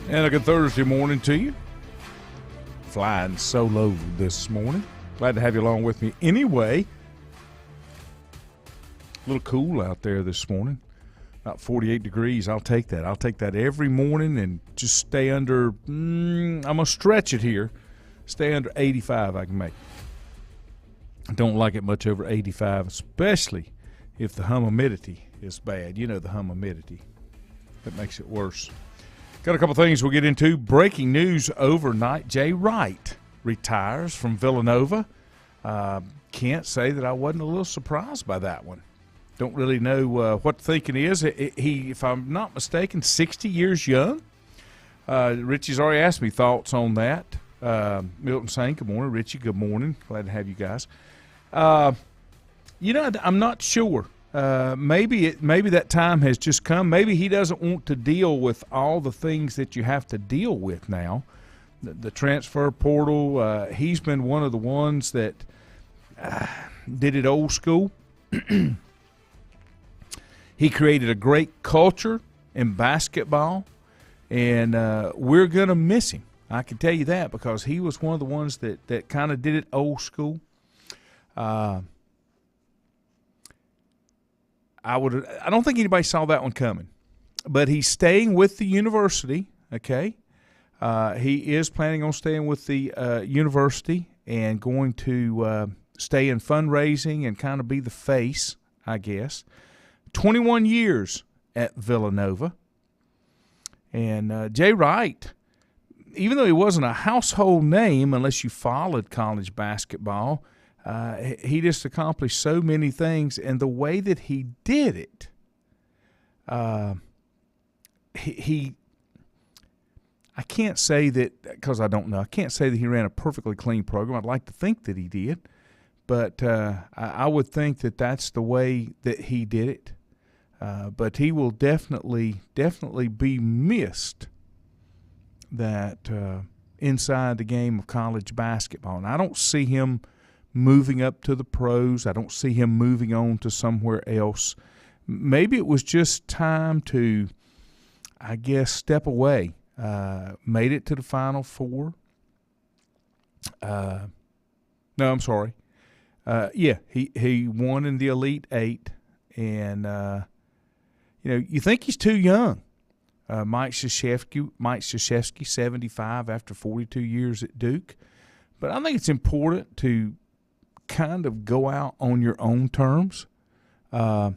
And a good Thursday morning to you. Flying solo this morning. Glad to have you along with me anyway. A little cool out there this morning. About 48 degrees. I'll take that. I'll take that every morning and just stay under, I'm going to stretch it here. Stay under 85 I can make. I don't like it much over 85, especially if the humidity is bad. You know the humidity. That makes it worse. Got a couple things we'll get into. Breaking news overnight. Jay Wright retires from Villanova. Can't say that I wasn't a little surprised by that one. Don't really know what the thinking is. He, if I'm not mistaken, 60 years young. Richie's already asked me thoughts on that. Milton saying, good morning. Richie, good morning. Glad to have you guys. I'm not sure. Maybe that time has just come. Maybe he doesn't want to deal with all the things that you have to deal with now. The transfer portal, he's been one of the ones that did it old school. He created a great culture in basketball, and we're going to miss him. I can tell you that because he was one of the ones that kind of did it old school. I don't think anybody saw that one coming, but he's staying with the university. Okay, he is planning on staying with the university and going to stay in fundraising and kind of be the face, I guess. 21 years at Villanova, and Jay Wright, even though he wasn't a household name unless you followed college basketball. He just accomplished so many things, and the way that he did it, I can't say that because I don't know. I can't say that he ran a perfectly clean program. I'd like to think that he did, but I would think that that's the way that he did it. But he will definitely be missed. That inside the game of college basketball, and I don't see him moving up to the pros. I don't see him moving on to somewhere else. Maybe it was just time to, I guess, step away. Made it to the Final Four. No, I'm sorry. He won in the Elite Eight, and you think he's too young. Mike Krzyzewski, 75 after 42 years at Duke. But I think it's important to kind of go out on your own terms. I'm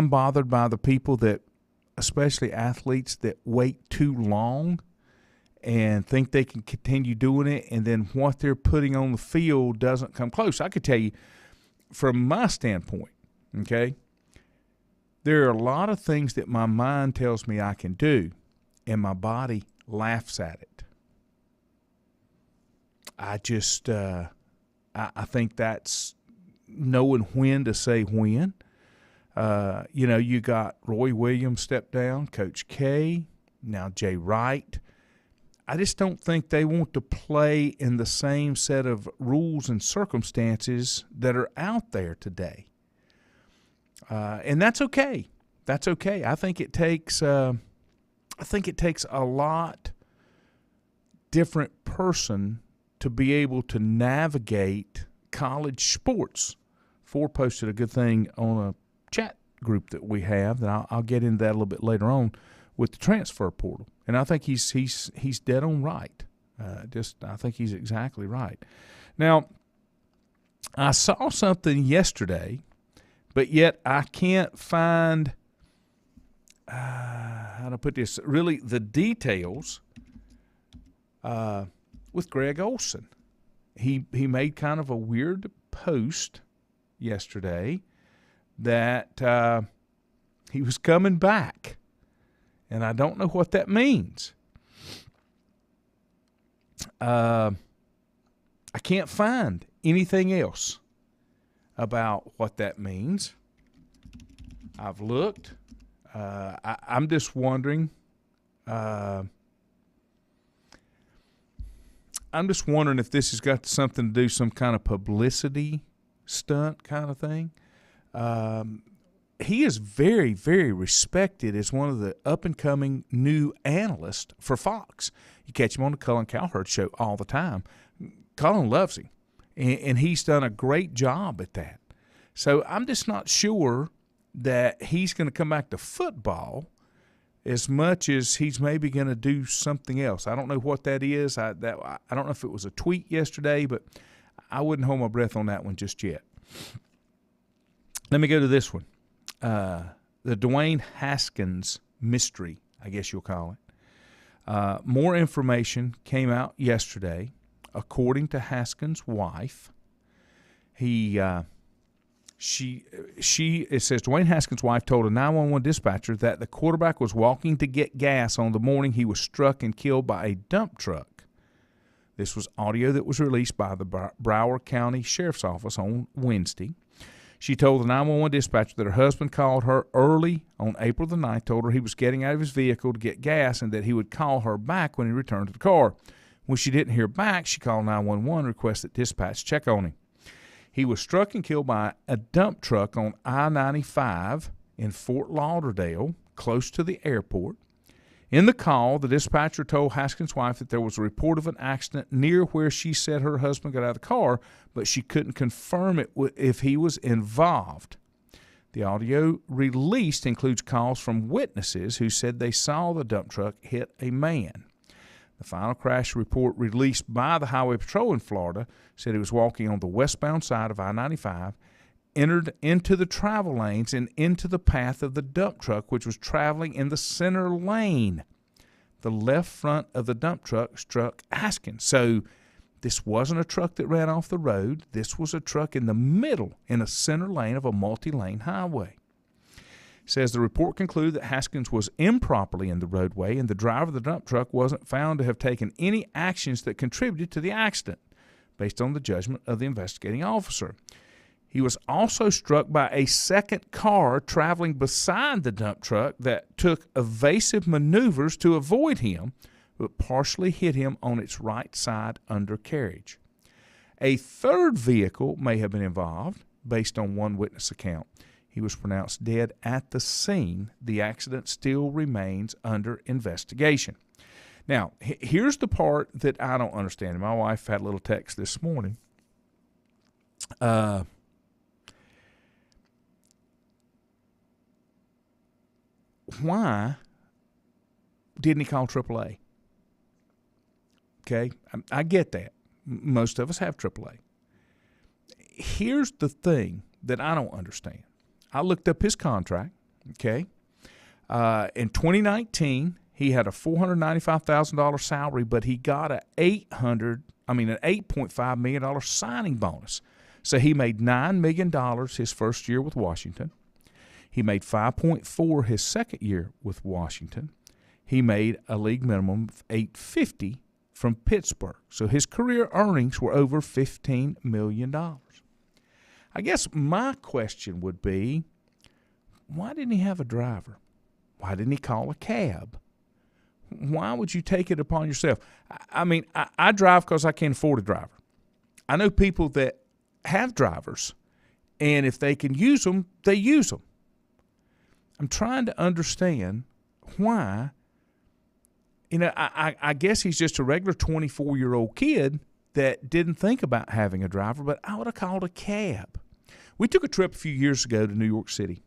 bothered by the people that, especially athletes, that wait too long and think they can continue doing it, and then what they're putting on the field doesn't come close. I could tell you from my standpoint, okay, there are a lot of things that my mind tells me I can do, and my body laughs at it. I just I think that's knowing when to say when. You got Roy Williams step down, Coach K, now Jay Wright. I just don't think they want to play in the same set of rules and circumstances that are out there today. And that's okay. That's okay. I think it takes a lot different person to be able to navigate college sports. Ford posted a good thing on a chat group that we have, and I'll get into that a little bit later on with the transfer portal. And I think he's dead on right. I think he's exactly right. Now, I saw something yesterday, but yet I can't find how to put this. Really, the details. With Greg Olson. He made kind of a weird post yesterday that he was coming back, and I don't know what that means. I can't find anything else about what that means. I've looked. I'm just wondering. I'm just wondering if this has got something to do, some kind of publicity stunt kind of thing. he is very, very respected as one of the up-and-coming new analysts for Fox. You catch him on the Colin Cowherd show all the time. Colin loves him, and he's done a great job at that. So I'm just not sure that he's going to come back to football as much as he's maybe going to do something else. I don't know what that is. I don't know if it was a tweet yesterday, but I wouldn't hold my breath on that one just yet. Let me go to this one. The Dwayne Haskins mystery, I guess you'll call it. More information came out yesterday. According to Haskins' wife, it says Dwayne Haskins' wife told a 911 dispatcher that the quarterback was walking to get gas on the morning he was struck and killed by a dump truck. This was audio that was released by the Broward County Sheriff's Office on Wednesday. She told the 911 dispatcher that her husband called her early on April the 9th, told her he was getting out of his vehicle to get gas and that he would call her back when he returned to the car. When she didn't hear back, she called 911 and requested dispatch check on him. He was struck and killed by a dump truck on I-95 in Fort Lauderdale, close to the airport. In the call, the dispatcher told Haskins' wife that there was a report of an accident near where she said her husband got out of the car, but she couldn't confirm it if he was involved. The audio released includes calls from witnesses who said they saw the dump truck hit a man. The final crash report released by the Highway Patrol in Florida said he was walking on the westbound side of I-95, entered into the travel lanes and into the path of the dump truck, which was traveling in the center lane. The left front of the dump truck struck Haskins. So this wasn't a truck that ran off the road. This was a truck in the middle, in a center lane of a multi-lane highway. It says the report concluded that Haskins was improperly in the roadway and the driver of the dump truck wasn't found to have taken any actions that contributed to the accident, based on the judgment of the investigating officer. He was also struck by a second car traveling beside the dump truck that took evasive maneuvers to avoid him, but partially hit him on its right side undercarriage. A third vehicle may have been involved, based on one witness account. He was pronounced dead at the scene. The accident still remains under investigation. Now, here's the part that I don't understand. My wife had a little text this morning. Why didn't he call AAA? Okay, I get that. Most of us have AAA. Here's the thing that I don't understand. I looked up his contract, okay? In 2019, he had a $495,000 salary, but he got an $8.5 million signing bonus. So he made $9 million his first year with Washington. He made $5.4 his second year with Washington. He made a league minimum of $850 from Pittsburgh. So his career earnings were over $15 million. I guess my question would be, why didn't he have a driver? Why didn't he call a cab? Why would you take it upon yourself? I mean, I drive because I can't afford a driver. I know people that have drivers, and if they can use them, they use them. I'm trying to understand why. You know, I guess he's just a regular 24-year-old kid that didn't think about having a driver, but I would have called a cab. We took a trip a few years ago to New York City.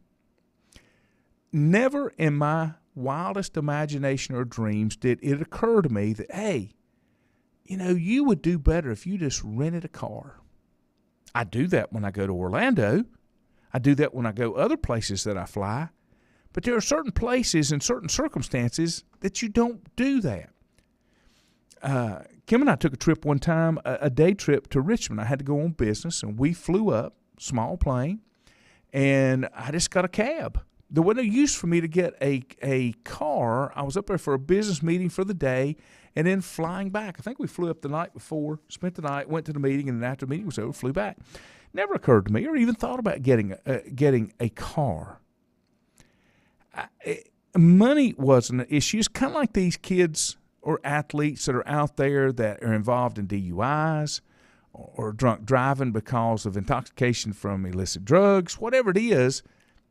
Never in my wildest imagination or dreams did it occur to me that, hey, you know, you would do better if you just rented a car. I do that when I go to Orlando. I do that when I go other places that I fly. But there are certain places and certain circumstances that you don't do that. Kim and I took a trip one time, a day trip to Richmond. I had to go on business, and we flew up, small plane, and I just got a cab. There wasn't no use for me to get a car. I was up there for a business meeting for the day and then flying back. I think we flew up the night before, spent the night, went to the meeting, and then after the meeting was over, flew back. Never occurred to me or even thought about getting a car. Money wasn't an issue. It's kind of like these kids or athletes that are out there that are involved in DUIs or drunk driving because of intoxication from illicit drugs, whatever it is.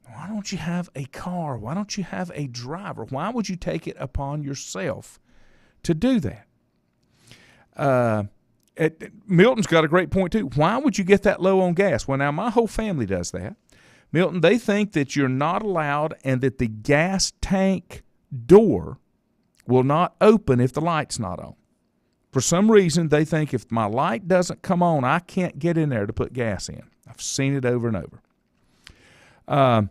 Why don't you have a car? Why don't you have a driver? Why would you take it upon yourself to do that? Milton's got a great point, too. Why would you get that low on gas? Well, now, my whole family does that. Milton, they think that you're not allowed and that the gas tank door will not open if the light's not on. For some reason, they think if my light doesn't come on, I can't get in there to put gas in. I've seen it over and over.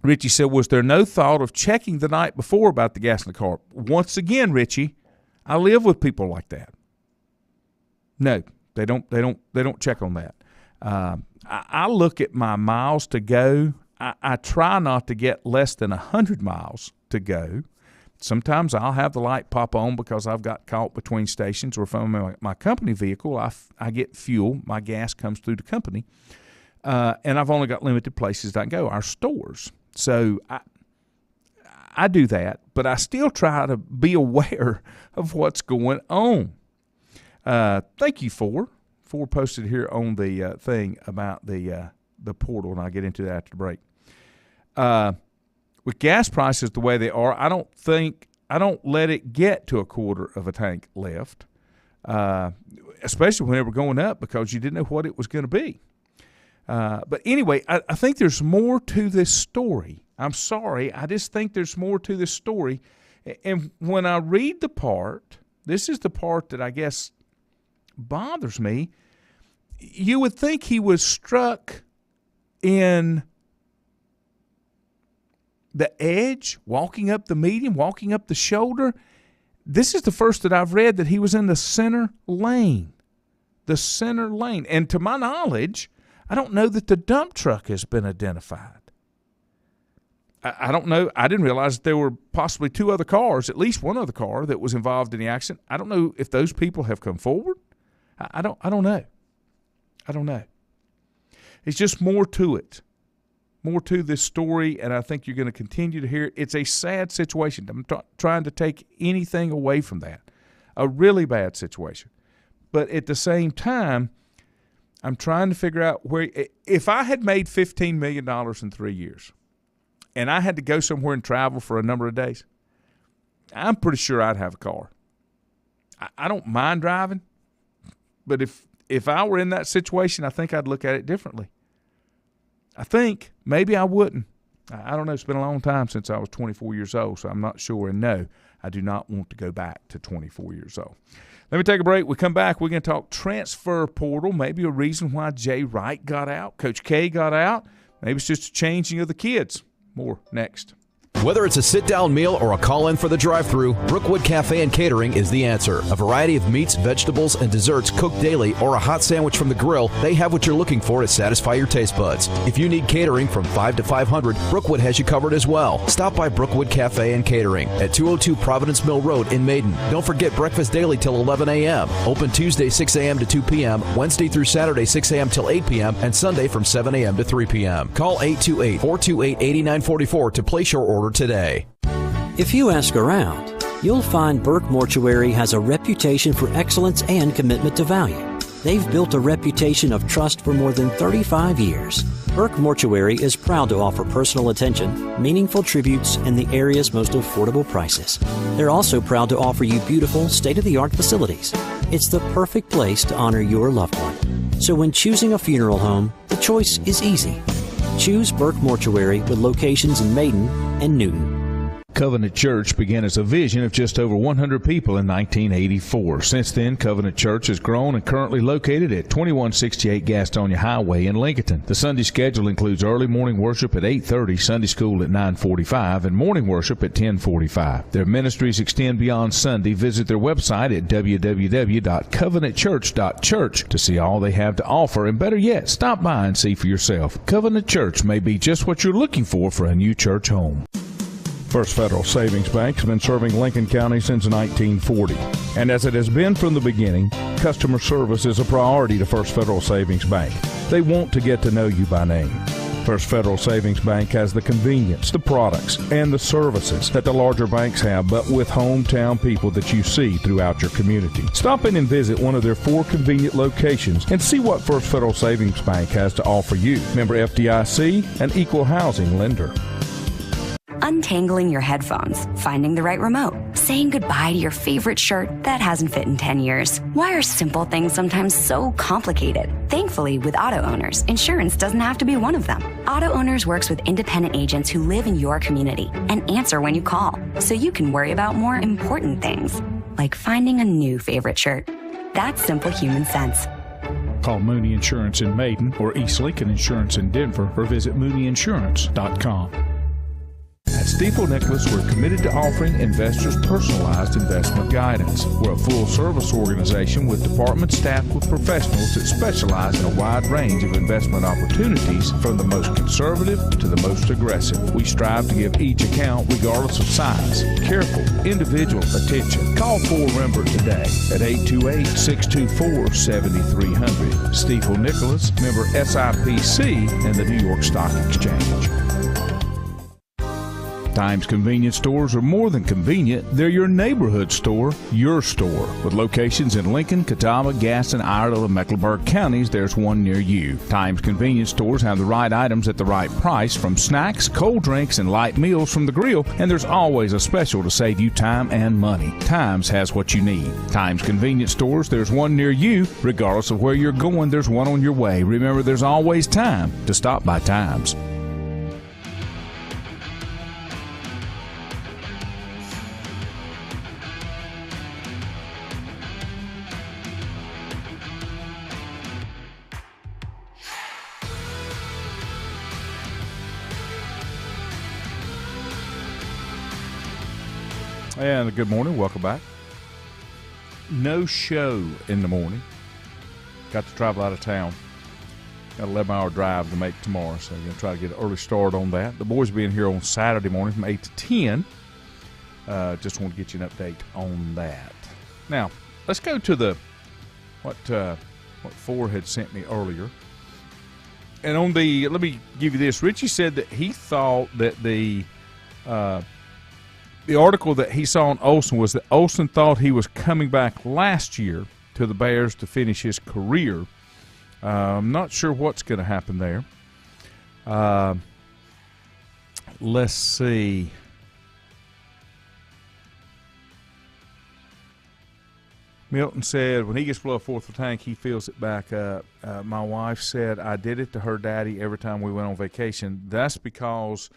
Richie said, was there no thought of checking the night before about the gas in the car? Once again, Richie, I live with people like that. No, they don't check on that. I look at my miles to go. I try not to get less than 100 miles to go. Sometimes I'll have the light pop on because I've got caught between stations, or if I'm in my company vehicle, I get fuel. My gas comes through the company, and I've only got limited places that I can go, our stores. So I do that, but I still try to be aware of what's going on. Thank you, Four posted here on the thing about the portal, and I'll get into that after the break. With gas prices the way they are, I don't let it get to a quarter of a tank left, especially when they were going up, because you didn't know what it was going to be. But anyway, I think there's more to this story. I'm sorry, I just think there's more to this story. And when I read the part, this is the part that I guess bothers me. You would think he was struck in the edge, walking up the median, walking up the shoulder. This is the first that I've read that he was in the center lane. The center lane. And to my knowledge, I don't know that the dump truck has been identified. I don't know. I didn't realize that there were possibly two other cars, at least one other car that was involved in the accident. I don't know if those people have come forward. I don't know. I don't know. It's just more to it. More to this story, and I think you're going to continue to hear it. It's a sad situation. I'm trying to take anything away from that. A really bad situation. But at the same time, I'm trying to figure out where – if I had made $15 million in 3 years and I had to go somewhere and travel for a number of days, I'm pretty sure I'd have a car. I don't mind driving, but if I were in that situation, I think I'd look at it differently. I think maybe I wouldn't. I don't know. It's been a long time since I was 24 years old, so I'm not sure. And no, I do not want to go back to 24 years old. Let me take a break. We come back. We're going to talk transfer portal, maybe a reason why Jay Wright got out, Coach K got out. Maybe it's just a changing of the kids. More next. Whether it's a sit-down meal or a call-in for the drive-thru, Brookwood Cafe and Catering is the answer. A variety of meats, vegetables, and desserts cooked daily, or a hot sandwich from the grill, they have what you're looking for to satisfy your taste buds. If you need catering from 5 to 500, Brookwood has you covered as well. Stop by Brookwood Cafe and Catering at 202 Providence Mill Road in Maiden. Don't forget breakfast daily till 11 a.m. Open Tuesday 6 a.m. to 2 p.m., Wednesday through Saturday 6 a.m. till 8 p.m., and Sunday from 7 a.m. to 3 p.m. Call 828-428-8944 to place your order today. If you ask around, you'll find Burke Mortuary has a reputation for excellence and commitment to value. They've built a reputation of trust for more than 35 years. Burke Mortuary is proud to offer personal attention, meaningful tributes, and the area's most affordable prices. They're also proud to offer you beautiful, state-of-the-art facilities. It's the perfect place to honor your loved one. So when choosing a funeral home, the choice is easy. Choose Burke Mortuary with locations in Maiden and Newton. Covenant Church began as a vision of just over 100 people in 1984. Since then, Covenant Church has grown and currently located at 2168 Gastonia Highway in Lincoln. The Sunday schedule includes early morning worship at 8:30, Sunday school at 9:45, and morning worship at 10:45. Their ministries extend beyond Sunday. Visit their website at www.covenantchurch.church to see all they have to offer, and better yet, stop by and see for yourself. Covenant Church may be just what you're looking for a new church home. First Federal Savings Bank has been serving Lincoln County since 1940. And as it has been from the beginning, customer service is a priority to First Federal Savings Bank. They want to get to know you by name. First Federal Savings Bank has the convenience, the products, and the services that the larger banks have, but with hometown people that you see throughout your community. Stop in and visit one of their 4 convenient locations and see what First Federal Savings Bank has to offer you. Member FDIC, an equal housing lender. Untangling your headphones, finding the right remote, saying goodbye to your favorite shirt that hasn't fit in 10 years. Why are simple things sometimes so complicated? Thankfully, with Auto Owners, insurance doesn't have to be one of them. Auto Owners works with independent agents who live in your community and answer when you call, so you can worry about more important things, like finding a new favorite shirt. That's simple human sense. Call Mooney Insurance in Maiden or East Lincoln Insurance in Denver or visit mooneyinsurance.com. At Stifel Nicholas, we're committed to offering investors personalized investment guidance. We're a full-service organization with departments staffed with professionals that specialize in a wide range of investment opportunities, from the most conservative to the most aggressive. We strive to give each account, regardless of size, careful, individual attention. Call 4Rember today at 828-624-7300. Stifel Nicholas, member SIPC and the New York Stock Exchange. Times convenience stores are more than convenient. They're your neighborhood store, your store. With locations in Lincoln, Catawba, Gaston, Iredell, and Mecklenburg counties, there's one near you. Times convenience stores have the right items at the right price, from snacks, cold drinks, and light meals from the grill, and there's always a special to save you time and money. Times has what you need. Times convenience stores, there's one near you. Regardless of where you're going, there's one on your way. Remember, there's always time to stop by Times. And good morning. Welcome back. No show in the morning. Got to travel out of town. Got an 11-hour drive to make tomorrow, so I'm going to try to get an early start on that. The boys will be in here on Saturday morning from 8 to 10. Just want to get you an update on that. Now, let's go to what Ford had sent me earlier. And on let me give you this. Richie said that he thought that the article that he saw on Olsen was that Olsen thought he was coming back last year to the Bears to finish his career. I'm not sure what's going to happen there. Let's see. Milton said when he gets below a fourth of the tank, he fills it back up. My wife said I did it to her daddy every time we went on vacation. That's because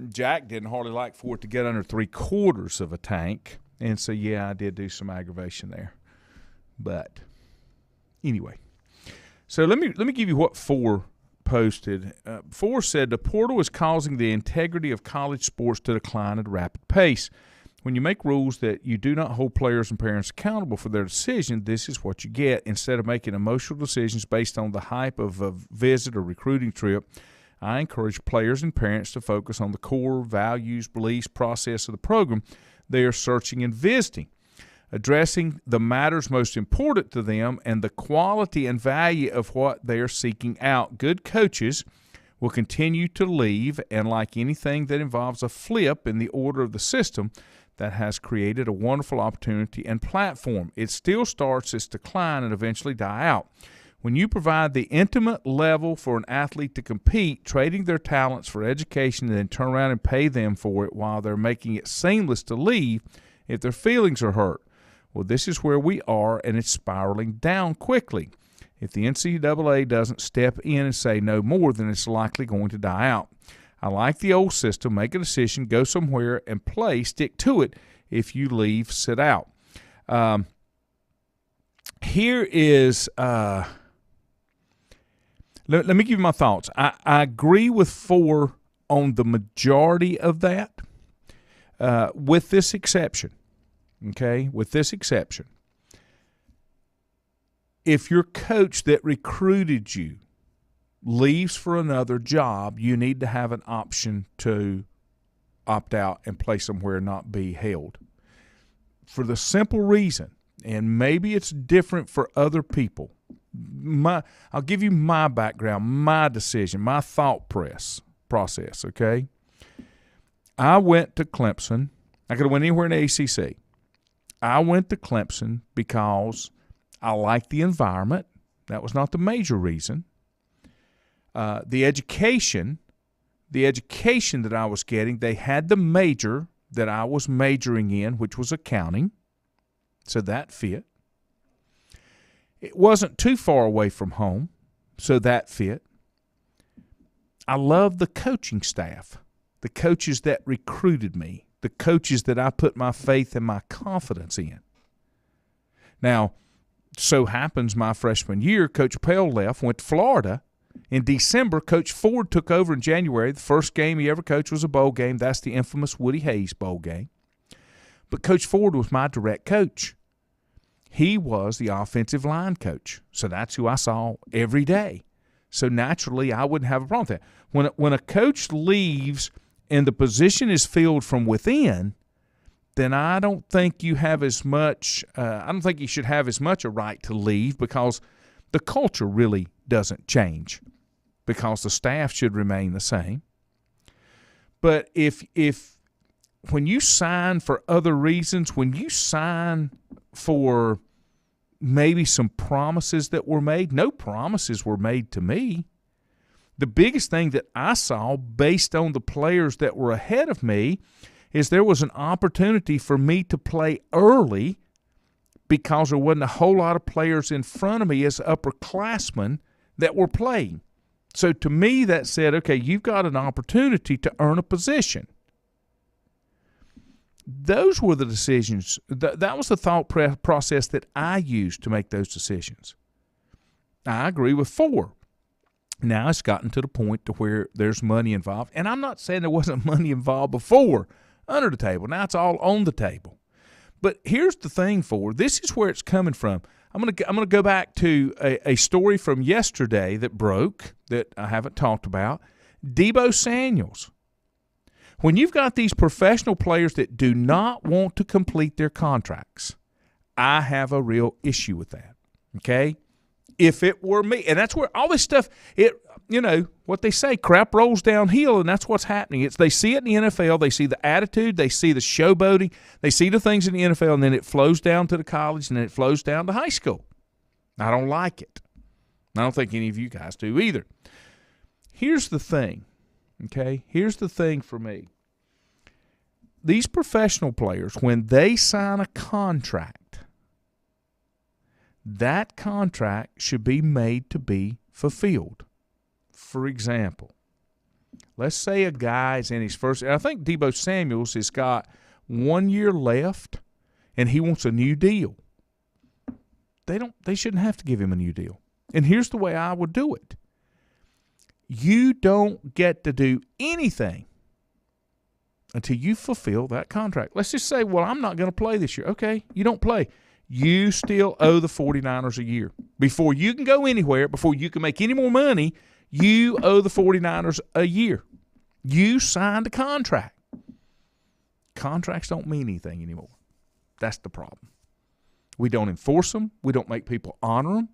Jack didn't hardly like for it to get under 3/4 of a tank. And so, yeah, I did do some aggravation there. But anyway, so let me give you what Ford posted. Ford said the portal is causing the integrity of college sports to decline at a rapid pace. When you make rules that you do not hold players and parents accountable for their decision, this is what you get. Instead of making emotional decisions based on the hype of a visit or recruiting trip, I encourage players and parents to focus on the core values, beliefs, process of the program they are searching and visiting, addressing the matters most important to them and the quality and value of what they are seeking out. Good coaches will continue to leave, and like anything that involves a flip in the order of the system that has created a wonderful opportunity and platform, it still starts its decline and eventually die out. When you provide the intimate level for an athlete to compete, trading their talents for education and then turn around and pay them for it while they're making it seamless to leave if their feelings are hurt. Well, this is where we are, and it's spiraling down quickly. If the NCAA doesn't step in and say no more, then it's likely going to die out. I like the old system. Make a decision, go somewhere and play, stick to it. If you leave, sit out. Here is let me give you my thoughts. I agree with Ford on the majority of that, with this exception. Okay, with this exception. If your coach that recruited you leaves for another job, you need to have an option to opt out and play somewhere and not be held. For the simple reason, and maybe it's different for other people, I'll give you my background, my decision, my thought process, okay? I went to Clemson. I could have went anywhere in the ACC. I went to Clemson because I liked the environment. That was not the major reason. The education that I was getting, they had the major that I was majoring in, which was accounting. So that fit. It wasn't too far away from home, so that fit. I love the coaching staff, the coaches that recruited me, the coaches that I put my faith and my confidence in. Now, so happens my freshman year, Coach Pell left, went to Florida. In December, Coach Ford took over in January. The first game he ever coached was a bowl game. That's the infamous Woody Hayes bowl game. But Coach Ford was my direct coach. He was the offensive line coach, so that's who I saw every day. So naturally, I wouldn't have a problem with that. When a coach leaves and the position is filled from within, then I don't think you have as much. I don't think you should have as much a right to leave, because the culture really doesn't change, because the staff should remain the same. But if when you sign for other reasons, when you sign for maybe some promises that were made, no promises were made to me. The biggest thing that I saw based on the players that were ahead of me is there was an opportunity for me to play early, because there wasn't a whole lot of players in front of me as upperclassmen that were playing. So to me, that said, okay, you've got an opportunity to earn a position. Those were the decisions. That was the thought process that I used to make those decisions. I agree with Ford. Now it's gotten to the point to where there's money involved. And I'm not saying there wasn't money involved before under the table. Now it's all on the table. But here's the thing, Ford. This is where it's coming from. I'm gonna go back to a story from yesterday that broke that I haven't talked about. Deebo Samuels. When you've got these professional players that do not want to complete their contracts, I have a real issue with that, okay? If it were me, and that's where all this stuff, what they say, crap rolls downhill, and that's what's happening. They see it in the NFL, they see the attitude, they see the showboating, they see the things in the NFL, and then it flows down to the college, and then it flows down to high school. I don't like it. I don't think any of you guys do either. Here's the thing, okay? Here's the thing for me. These professional players, when they sign a contract, that contract should be made to be fulfilled. For example, let's say a guy's in his first – I think Deebo Samuels has got 1 year left and he wants a new deal. They shouldn't have to give him a new deal. And here's the way I would do it. You don't get to do anything until you fulfill that contract. Let's just say, well, I'm not going to play this year. Okay, you don't play. You still owe the 49ers a year. Before you can go anywhere, before you can make any more money, you owe the 49ers a year. You signed a contract. Contracts don't mean anything anymore. That's the problem. We don't enforce them. We don't make people honor them.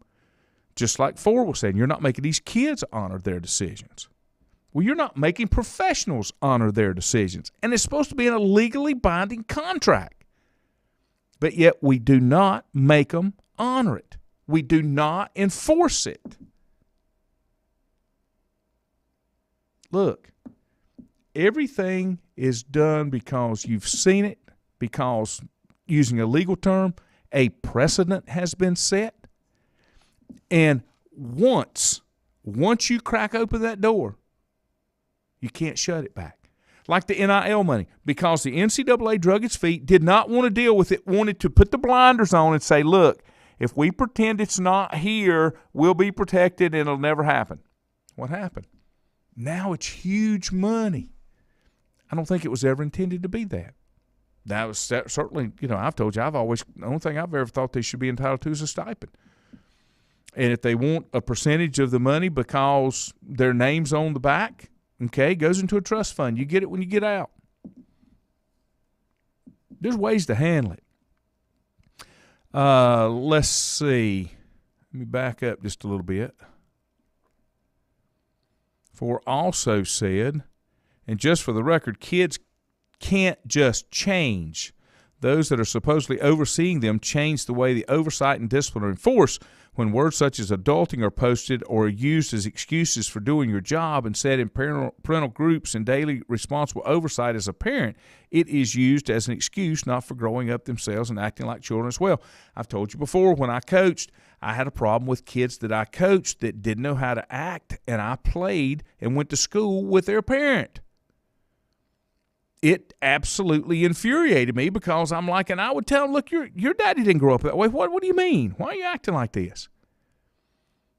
Just like Ford was saying, you're not making these kids honor their decisions. Well, you're not making professionals honor their decisions. And it's supposed to be in a legally binding contract. But yet we do not make them honor it. We do not enforce it. Look, everything is done because you've seen it, because, using a legal term, a precedent has been set. And once you crack open that door, you can't shut it back. Like the NIL money, because the NCAA drug its feet, did not want to deal with it, wanted to put the blinders on and say, look, if we pretend it's not here, we'll be protected and it'll never happen. What happened? Now it's huge money. I don't think it was ever intended to be that. That was certainly, I've told you, the only thing I've ever thought they should be entitled to is a stipend. And if they want a percentage of the money because their name's on the back, okay, goes into a trust fund. You get it when you get out. There's ways to handle it. Let's see. Let me back up just a little bit. For also said, and just for the record, kids can't just change. Those that are supposedly overseeing them change the way the oversight and discipline are enforced. When words such as adulting are posted or are used as excuses for doing your job and said in parental groups and daily responsible oversight as a parent, it is used as an excuse not for growing up themselves and acting like children as well. I've told you before, when I coached, I had a problem with kids that I coached that didn't know how to act, and I played and went to school with their parent. It absolutely infuriated me because I'm like, and I would tell them, look, your daddy didn't grow up that way. What do you mean? Why are you acting like this?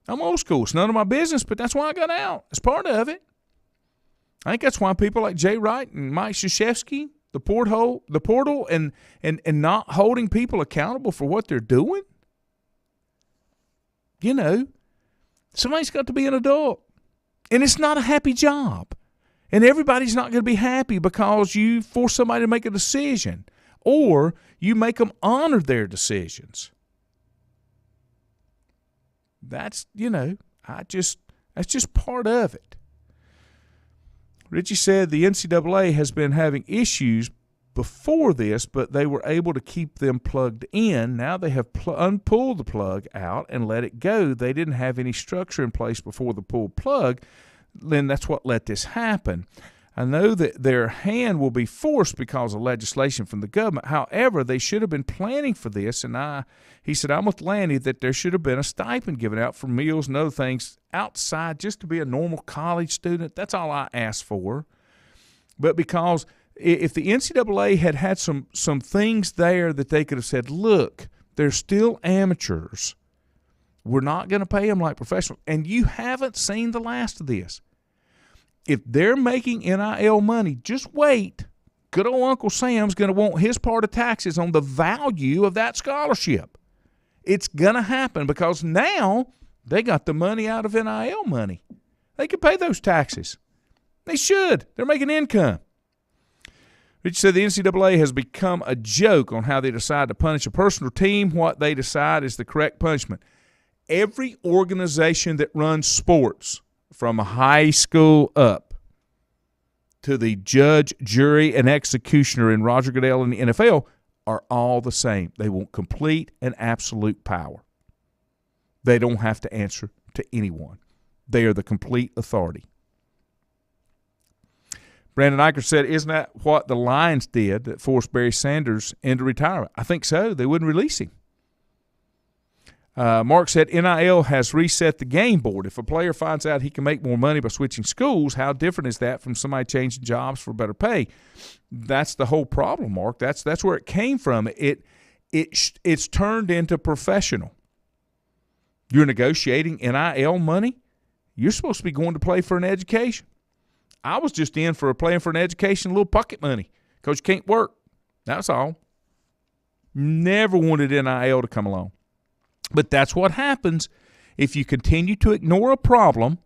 I'm old school. It's none of my business, but that's why I got out. It's part of it. I think that's why people like Jay Wright and Mike Krzyzewski, the portal, and not holding people accountable for what they're doing. You know, somebody's got to be an adult. And it's not a happy job. And everybody's not going to be happy because you force somebody to make a decision or you make them honor their decisions. That's, that's just part of it. Richie said the NCAA has been having issues before this, but they were able to keep them plugged in. Now they have unpulled the plug out and let it go. They didn't have any structure in place before the pulled plug. Then that's what let this happen. I know that their hand will be forced because of legislation from the government. However, they should have been planning for this, and he said, I'm with Lanny that there should have been a stipend given out for meals and other things outside just to be a normal college student. That's all I asked for. But because if the NCAA had some things there that they could have said, look, they're still amateurs. We're not going to pay them like professionals. And you haven't seen the last of this. If they're making NIL money, just wait. Good old Uncle Sam's going to want his part of taxes on the value of that scholarship. It's going to happen because now they got the money out of NIL money. They can pay those taxes. They should. They're making income. Rich said the NCAA has become a joke on how they decide to punish a person or team. What they decide is the correct punishment. Every organization that runs sports, from high school up to the judge, jury, and executioner in Roger Goodell in the NFL, are all the same. They want complete and absolute power. They don't have to answer to anyone. They are the complete authority. Brandon Eicher said, isn't that what the Lions did that forced Barry Sanders into retirement? I think so. They wouldn't release him. Mark said, NIL has reset the game board. If a player finds out he can make more money by switching schools, how different is that from somebody changing jobs for better pay? That's the whole problem, Mark. That's where it came from. It's turned into professional. You're negotiating NIL money. You're supposed to be going to play for an education. I was just playing for an education, a little pocket money, because you can't work. That's all. Never wanted NIL to come along. But that's what happens if you continue to ignore a problem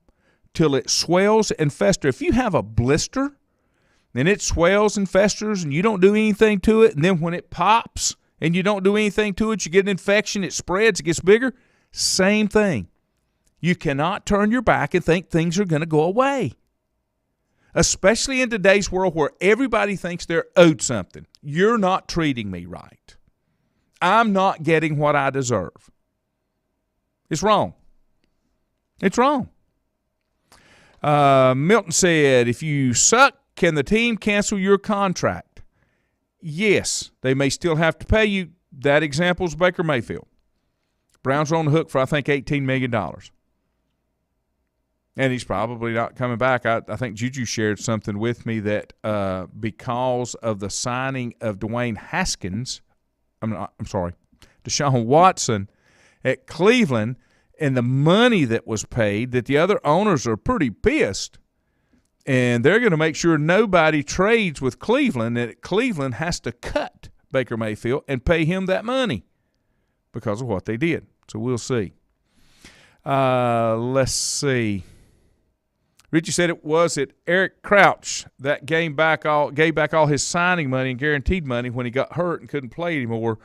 till it swells and festers. If you have a blister and it swells and festers and you don't do anything to it, and then when it pops and you don't do anything to it, you get an infection, it spreads, it gets bigger, same thing. You cannot turn your back and think things are going to go away, especially in today's world where everybody thinks they're owed something. You're not treating me right. I'm not getting what I deserve. It's wrong. It's wrong. Milton said, if you suck, can the team cancel your contract? Yes, they may still have to pay you. That example is Baker Mayfield. Browns are on the hook for, I think, $18 million. And he's probably not coming back. I think Juju shared something with me that because of the signing of Deshaun Watson at Cleveland and the money that was paid, that the other owners are pretty pissed. And they're going to make sure nobody trades with Cleveland, and Cleveland has to cut Baker Mayfield and pay him that money because of what they did. So we'll see. Let's see. Richie said it was at Eric Crouch that gave back all his signing money and guaranteed money when he got hurt and couldn't play anymore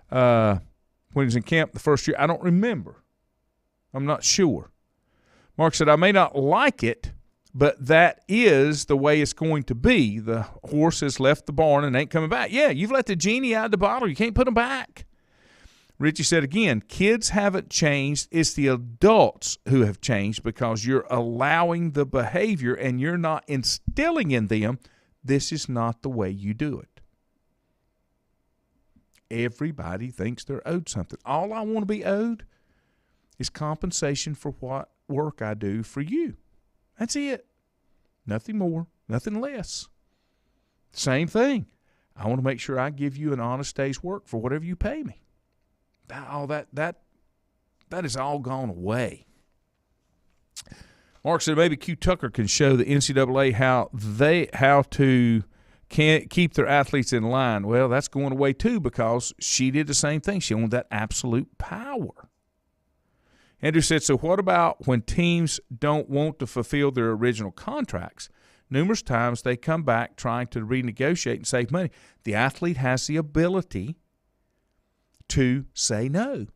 when he was in camp the first year. I don't remember. I'm not sure. Mark said, I may not like it, but that is the way it's going to be. The horse has left the barn and ain't coming back. Yeah, you've let the genie out of the bottle. You can't put him back. Richie said again, kids haven't changed. It's the adults who have changed because you're allowing the behavior and you're not instilling in them, this is not the way you do it. Everybody thinks they're owed something. All I want to be owed is compensation for what work I do for you. That's it. Nothing more, nothing less. Same thing. I want to make sure I give you an honest day's work for whatever you pay me. That is all gone away. Mark said maybe Q Tucker can show the NCAA how to keep their athletes in line. Well, that's going away too because she did the same thing. She wanted that absolute power. Andrew said, so what about when teams don't want to fulfill their original contracts? Numerous times they come back trying to renegotiate and save money. The athlete has the ability to say no.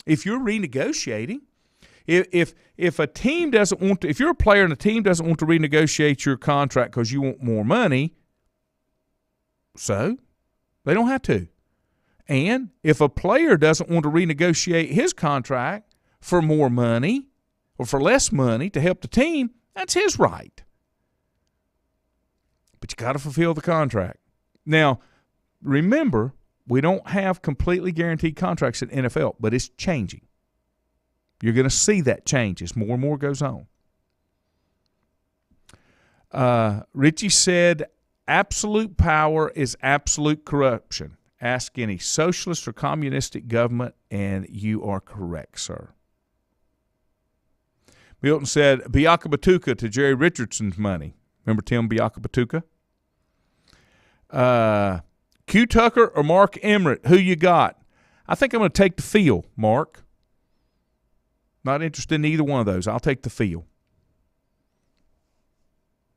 If you're renegotiating, if a team doesn't want to, if you're a player and a team doesn't want to renegotiate your contract because you want more money, so they don't have to. And if a player doesn't want to renegotiate his contract for more money or for less money to help the team, that's his right. But you got to fulfill the contract. Now, remember, we don't have completely guaranteed contracts in NFL, but it's changing. You're going to see that change as more and more goes on. Richie said, absolute power is absolute corruption. Ask any socialist or communistic government, and you are correct, sir. Milton said, Biaka Batuka to Jerry Richardson's money. Remember Tim Biaka Batuka? Q Tucker or Mark Emmert, who you got? I think I'm going to take the field, Mark. Not interested in either one of those. I'll take the field.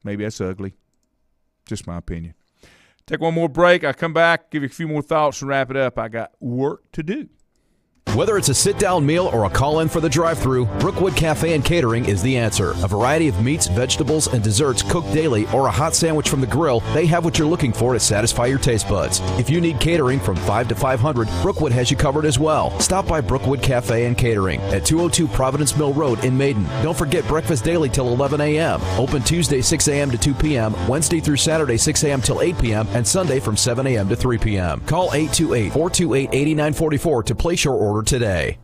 Maybe that's ugly. Just my opinion. Take one more break. I come back, give you a few more thoughts, and wrap it up. I got work to do. Whether it's a sit-down meal or a call-in for the drive-thru, Brookwood Cafe and Catering is the answer. A variety of meats, vegetables, and desserts cooked daily or a hot sandwich from the grill, they have what you're looking for to satisfy your taste buds. If you need catering from 5 to 500, Brookwood has you covered as well. Stop by Brookwood Cafe and Catering at 202 Providence Mill Road in Maiden. Don't forget breakfast daily till 11 a.m. Open Tuesday 6 a.m. to 2 p.m., Wednesday through Saturday 6 a.m. till 8 p.m., and Sunday from 7 a.m. to 3 p.m. Call 828-428-8944 to place your order today.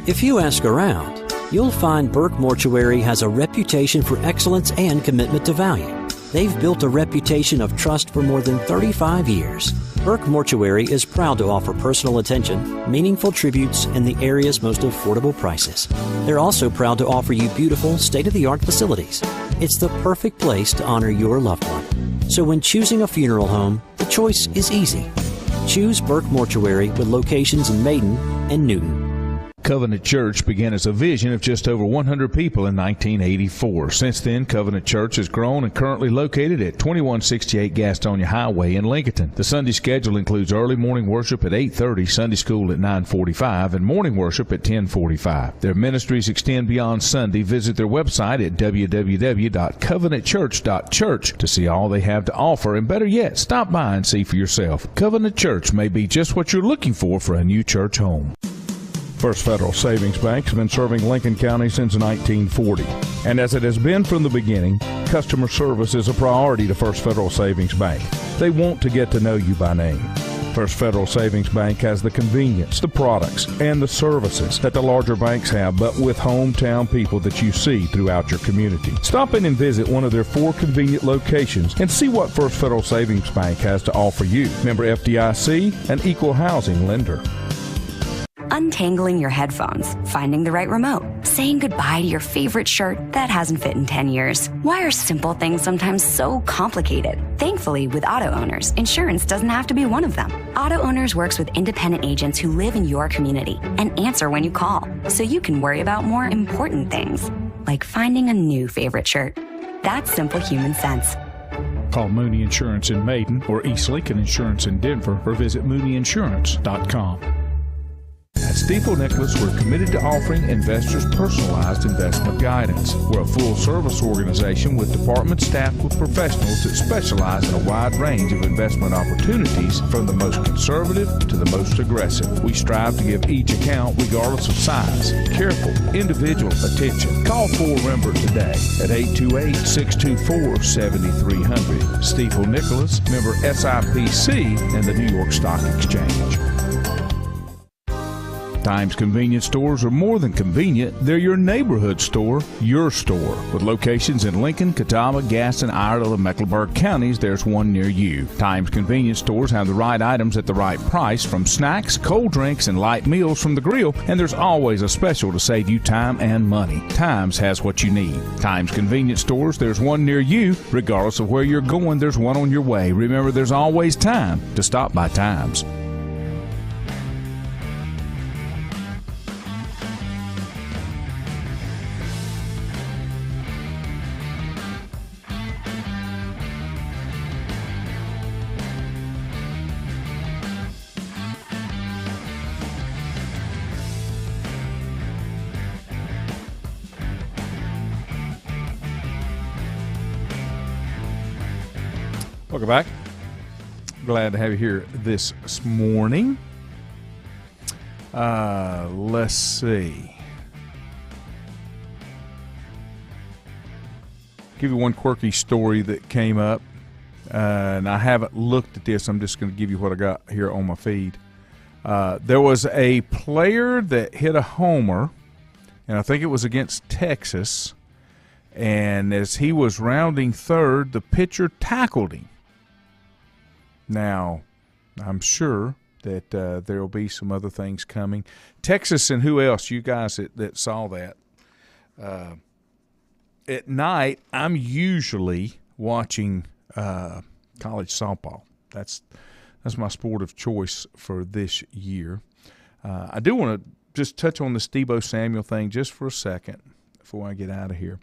If you ask around, you'll find Burke Mortuary has a reputation for excellence and commitment to value. They've built a reputation of trust for more than 35 years. Burke Mortuary is proud to offer personal attention, meaningful tributes, and the area's most affordable prices. They're also proud to offer you beautiful, state-of-the-art facilities. It's the perfect place to honor your loved one. So when choosing a funeral home, the choice is easy. Choose Burke Mortuary with locations in Maiden and Newton. Covenant Church began as a vision of just over 100 people in 1984. Since then, Covenant Church has grown and currently located at 2168 Gastonia Highway in Lincoln. The Sunday schedule includes early morning worship at 8:30, Sunday school at 9:45, and morning worship at 10:45. Their ministries extend beyond Sunday. Visit their website at www.covenantchurch.church to see all they have to offer, and better yet, stop by and see for yourself. Covenant Church may be just what you're looking for a new church home. First Federal Savings Bank has been serving Lincoln County since 1940. And as it has been from the beginning, customer service is a priority to First Federal Savings Bank. They want to get to know you by name. First Federal Savings Bank has the convenience, the products, and the services that the larger banks have, but with hometown people that you see throughout your community. Stop in and visit one of their 4 convenient locations and see what First Federal Savings Bank has to offer you. Member FDIC, an equal housing lender. Untangling your headphones, finding the right remote, saying goodbye to your favorite shirt that hasn't fit in 10 years. Why are simple things sometimes so complicated? Thankfully, with Auto Owners, insurance doesn't have to be one of them. Auto Owners works with independent agents who live in your community and answer when you call, so you can worry about more important things, like finding a new favorite shirt. That's simple human sense. Call Mooney Insurance in Maiden or East Lincoln Insurance in Denver or visit mooneyinsurance.com. At Stifel Nicholas, we're committed to offering investors personalized investment guidance. We're a full-service organization with departments staffed with professionals that specialize in a wide range of investment opportunities, from the most conservative to the most aggressive. We strive to give each account, regardless of size, careful, individual attention. Call 4Rembert today at 828-624-7300. Stifel Nicholas, member SIPC and the New York Stock Exchange. Times convenience stores are more than convenient. They're your neighborhood store, your store. With locations in Lincoln, Catawba, Gaston, Iredell, and Mecklenburg counties, there's one near you. Times convenience stores have the right items at the right price, from snacks, cold drinks, and light meals from the grill, and there's always a special to save you time and money. Times has what you need. Times convenience stores, there's one near you. Regardless of where you're going, there's one on your way. Remember, there's always time to stop by Times. Welcome back. Glad to have you here this morning. Let's see. Give you one quirky story that came up, and I haven't looked at this. I'm just going to give you what I got here on my feed. There was a player that hit a homer, and I think it was against Texas, and as he was rounding third, the pitcher tackled him. Now, I'm sure that there will be some other things coming. Texas and who else? You guys that saw that. At night, I'm usually watching college softball. That's my sport of choice for this year. I do want to just touch on the Deebo Samuel thing just for a second before I get out of here.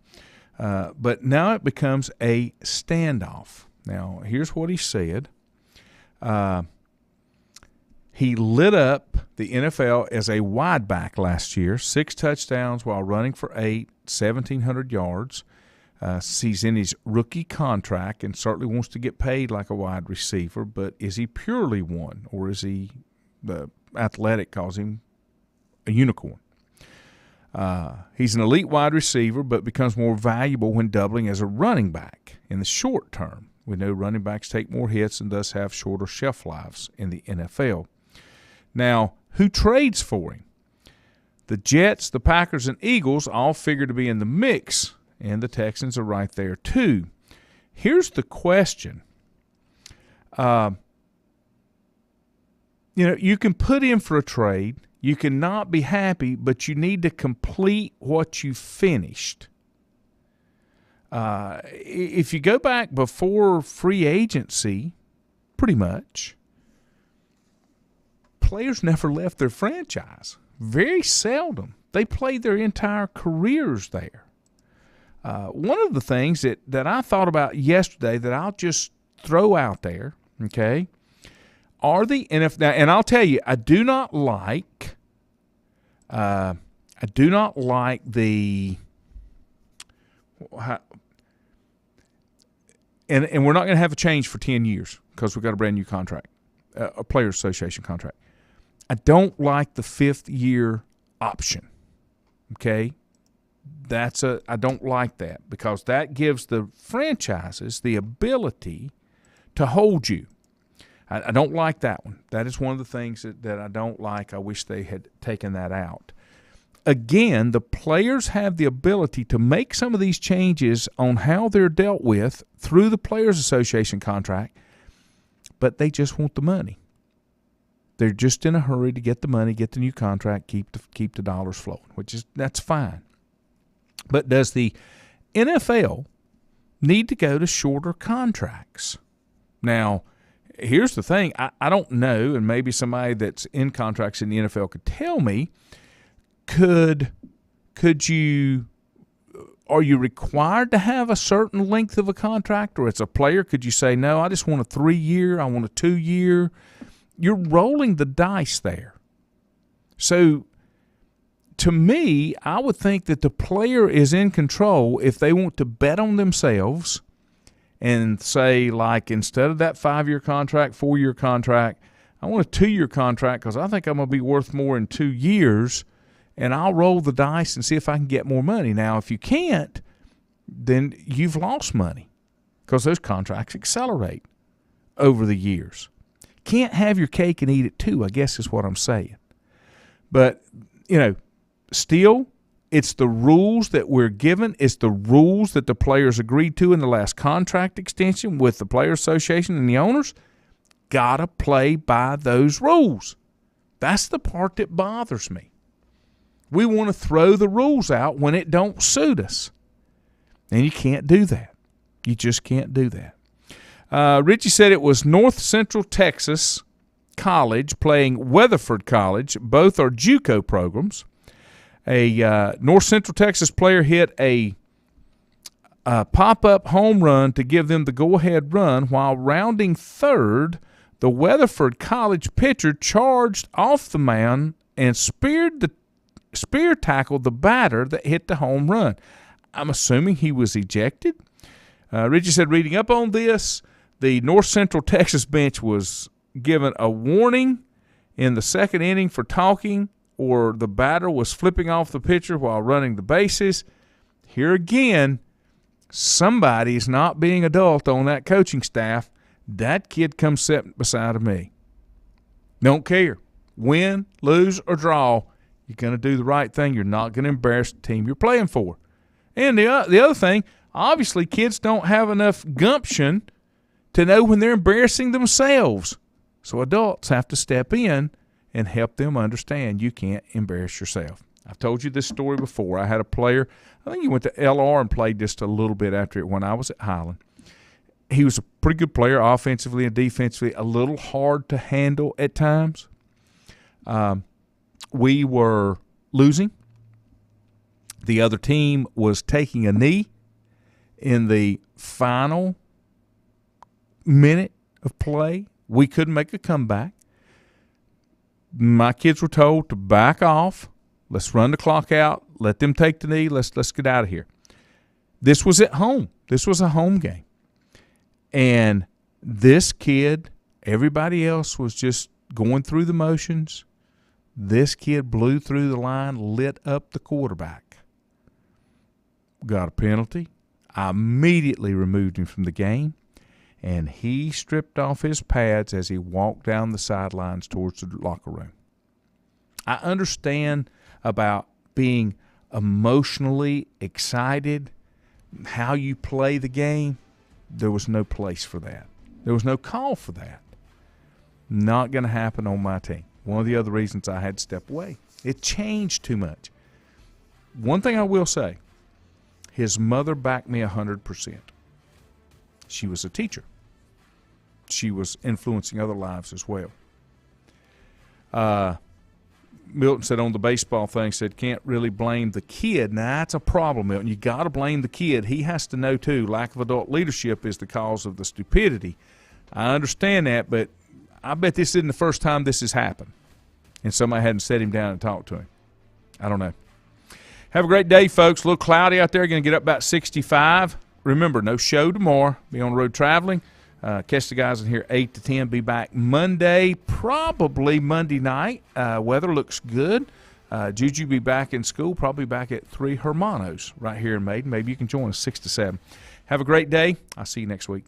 But now it becomes a standoff. Now, here's what he said. He lit up the NFL as a wide back last year, 6 touchdowns while running for 8, 1,700 yards. He's in his rookie contract and certainly wants to get paid like a wide receiver, but is he purely one, or is he, the athletic calls him, a unicorn? He's an elite wide receiver, but becomes more valuable when doubling as a running back in the short term. We know running backs take more hits and thus have shorter shelf lives in the NFL. Now, who trades for him? The Jets, the Packers, and Eagles all figure to be in the mix, and the Texans are right there too. Here's the question. You can put in for a trade. You cannot be happy, but you need to complete what you finished. If you go back before free agency, pretty much, players never left their franchise. Very seldom. They played their entire careers there. One of the things that I thought about yesterday that I'll just throw out there, okay, are the NFL. Now, and I'll tell you, I do not like the and we're not going to have a change for 10 years because we've got a brand new contract, a Players Association contract. I don't like the 5th year option, okay? I don't like that because that gives the franchises the ability to hold you. I don't like that one. That is one of the things that I don't like. I wish they had taken that out. Again, the players have the ability to make some of these changes on how they're dealt with through the Players Association contract, but they just want the money. They're just in a hurry to get the money, get the new contract, keep the dollars flowing, that's fine. But does the NFL need to go to shorter contracts? Now, here's the thing. I don't know, and maybe somebody that's in contracts in the NFL could tell me, are you required to have a certain length of a contract, or as a player, could you say, no, I just want a 3-year, I want a 2-year? You're rolling the dice there. So to me, I would think that the player is in control if they want to bet on themselves and say, like, instead of that 5-year contract, 4-year contract, I want a 2-year contract because I think I'm going to be worth more in 2 years, and I'll roll the dice and see if I can get more money. Now, if you can't, then you've lost money because those contracts accelerate over the years. Can't have your cake and eat it too, I guess is what I'm saying. But, still, it's the rules that we're given. It's the rules that the players agreed to in the last contract extension with the Player Association and the owners. Got to play by those rules. That's the part that bothers me. We want to throw the rules out when it don't suit us. And you can't do that. You just can't do that. Richie said it was North Central Texas College playing Weatherford College. Both are JUCO programs. A North Central Texas player hit a pop-up home run to give them the go-ahead run. While rounding third, the Weatherford College pitcher charged off the mound and spear tackled the batter that hit the home run. I'm assuming he was ejected. Richie said, reading up on this, the North Central Texas bench was given a warning in the second inning for talking, or the batter was flipping off the pitcher while running the bases. Here again, somebody's not being adult on that coaching staff. That kid comes sitting beside of me. Don't care. Win, lose, or draw, you're going to do the right thing. You're not going to embarrass the team you're playing for. And the other thing, obviously kids don't have enough gumption to know when they're embarrassing themselves. So adults have to step in and help them understand you can't embarrass yourself. I've told you this story before. I had a player, I think he went to LR and played just a little bit after it when I was at Highland. He was a pretty good player offensively and defensively, a little hard to handle at times. We were losing. The other team was taking a knee in the final minute of play. We couldn't make a comeback. My kids were told to back off. Let's run the clock out. Let them take the knee. Let's get out of here. This was at home. This was a home game. And this kid, everybody else was just going through the motions. This kid blew through the line, lit up the quarterback. Got a penalty. I immediately removed him from the game, and he stripped off his pads as he walked down the sidelines towards the locker room. I understand about being emotionally excited, how you play the game. There was no place for that. There was no call for that. Not going to happen on my team. One of the other reasons I had to step away. It changed too much. One thing I will say, his mother backed me 100%. She was a teacher. She was influencing other lives as well. Milton said on the baseball thing, said can't really blame the kid. Now, that's a problem, Milton. You got to blame the kid. He has to know, too, lack of adult leadership is the cause of the stupidity. I understand that, but I bet this isn't the first time this has happened, and somebody hadn't set him down and talked to him. I don't know. Have a great day, folks. A little cloudy out there. Going to get up about 65. Remember, no show tomorrow. Be on the road traveling. Catch the guys in here 8 to 10. Be back Monday, probably Monday night. Weather looks good. Juju be back in school, probably back at 3 Hermanos right here in Maiden. Maybe you can join us 6 to 7. Have a great day. I'll see you next week.